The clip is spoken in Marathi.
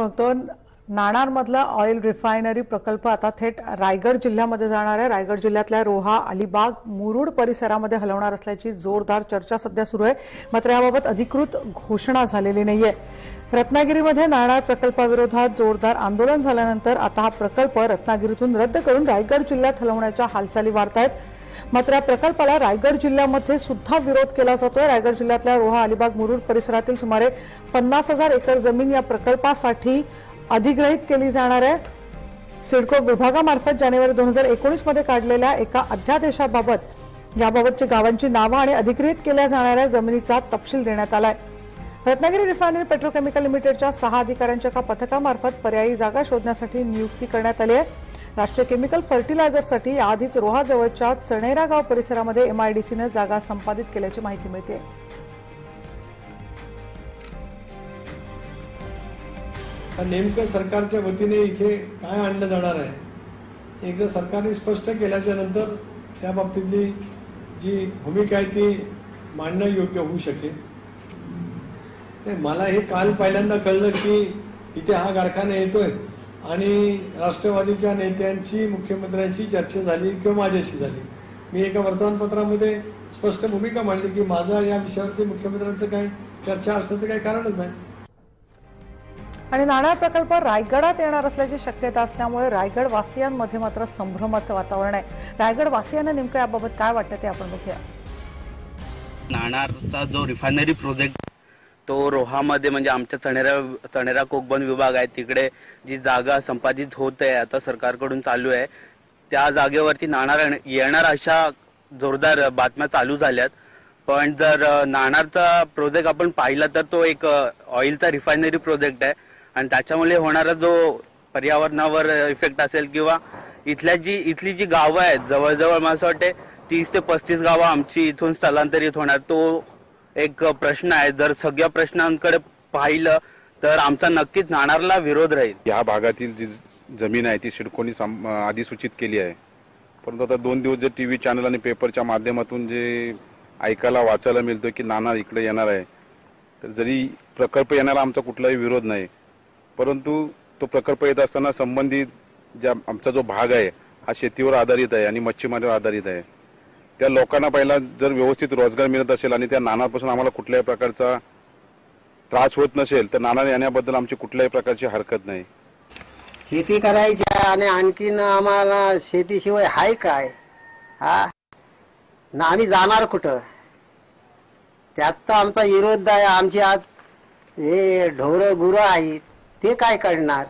बघतो नाणारमधला ऑइल रिफायनरी प्रकल्प आता थेट रायगड जिल्ह्यामध्ये जाणार आहे। रायगड जिल्ह्यातल्या रोहा, अलिबाग, मुरुड परिसरामध्ये हलवणार असल्याची जोरदार चर्चा सध्या सुरू आहे। मात्र याबाबत अधिकृत घोषणा झालेली नाहीये। रत्नागिरीमध्ये नाणार प्रकल्पाविरोधात जोरदार आंदोलन झाल्यानंतर आता हा प्रकल्प रत्नागिरीतून रद्द करून रायगड जिल्ह्यात हलवण्याच्या हालचाली वाढत आहेत। मात्र या प्रकल्पाला रायगड जिल्ह्यामध्ये सुद्धा विरोध केला जातोय। रायगड जिल्ह्यातल्या रोहा, अलिबाग, मुरुड परिसरातील सुमारे 50,000 एकर जमीन या प्रकल्पासाठी अधिग्रहित केली जाणार आहे। सिडको विभागामार्फत जानेवारी 2019 मध्ये काढलेल्या एका अध्यादेशाबाबत याबाबतची गावांची नावे आणि अधिग्रहित केल्या जाणाऱ्या जमिनीचा तपशील देण्यात आलाय। रत्नागिरी रिफायनरी पेट्रोकेमिकल लिमिटेडच्या 6 अधिकाऱ्यांच्या एका पथकामार्फत पर्यायी जागा शोधण्यासाठी नियुक्ती करण्यात आली आहे। राष्ट्रीय केमिकल फर्टिलायझरसाठी याआधीच रोहाजवळच्या चणेरा गाव परिसरामध्ये एमआयडीसीने जागा संपादित केल्याची माहिती मिळते। नेमकं सरकारच्या वतीने इथे काय आणलं जाणार आहे एकदा सरकारने स्पष्ट केल्याच्या नंतर त्या बाबतीतली जी भूमिका आहे ती मांडणं योग्य होऊ शकेल। मला हे काल पहिल्यांदा कळलं की इथे हा कारखाना येतोय आणि राष्ट्रवादीच्या नेत्यांची मुख्यमंत्र्यांची चर्चा झाली किंवा माझ्याशी झाली। मी एका वर्तमानपत्रामध्ये स्पष्ट भूमिका मांडली की माझा या विषयावरती मुख्यमंत्र्यांचं काही चर्चा असण्याचं काही कारणच नाही। आणि नाणार प्रकल्प रायगडात येणार असल्याची शक्यता असल्यामुळे रायगड वासियांमध्ये मात्र संभ्रमाचं वातावरण आहे। रायगड वासियांना नेमकं याबाबत काय वाटतं ते आपण बघूया। नाणारचा जो रिफायनरी प्रोजेक्ट तो रोहामध्ये म्हणजे आमच्या चणेरा कोकबन विभाग आहे तिकडे जी जागा संपादित होत आहे आता सरकारकडून चालू आहे त्या जागेवरती नाणार येणार अशा जोरदार बातम्या चालू झाल्यात। पण जर नाणारचा प्रोजेक्ट आपण पाहिला तर तो एक ऑइलचा रिफायनरी प्रोजेक्ट आहे आणि त्याच्यामुळे होणारा जो पर्यावरणावर इफेक्ट असेल किंवा इथली जी गावं आहेत जवळजवळ मला असं वाटते 30 ते 35 गावं आमची इथून स्थलांतरित होणार तो एक प्रश्न आहे। जर सगळ्या प्रश्नांकडे पाहिलं तर आमचा नक्कीच नाणारला विरोध राहील। या भागातील जी जमीन आहे ती सिडकोनी अधिसूचित केली आहे, परंतु आता 2 दिवस जे टीव्ही चॅनल आणि पेपरच्या माध्यमातून जे ऐकायला वाचायला मिळतं की नाणार इकडे येणार आहे, तर जरी प्रकल्प येणारा आमचा कुठलाही विरोध नाही, परंतु तो प्रकल्प येत असताना संबंधित आमचा जो भाग आहे हा शेतीवर आधारित आहे आणि मच्छीमारीवर आधारित आहे। त्या लोकांना पहिला जर व्यवस्थित रोजगार मिळत असेल आणि त्या नाणारपासून आम्हाला कुठल्याही प्रकारचा त्रास होत नसेल तर नाणार येण्याबद्दल आमची कुठल्याही प्रकारची हरकत नाही। शेती करायची आणि आणखीन आम्हाला शेतीशिवाय हाय काय हा ना आम्ही जाणार कुठं त्यात तर आमचा विरोध आहे। आमची आज हे ढोरं गुरं आहेत ते काय करणार।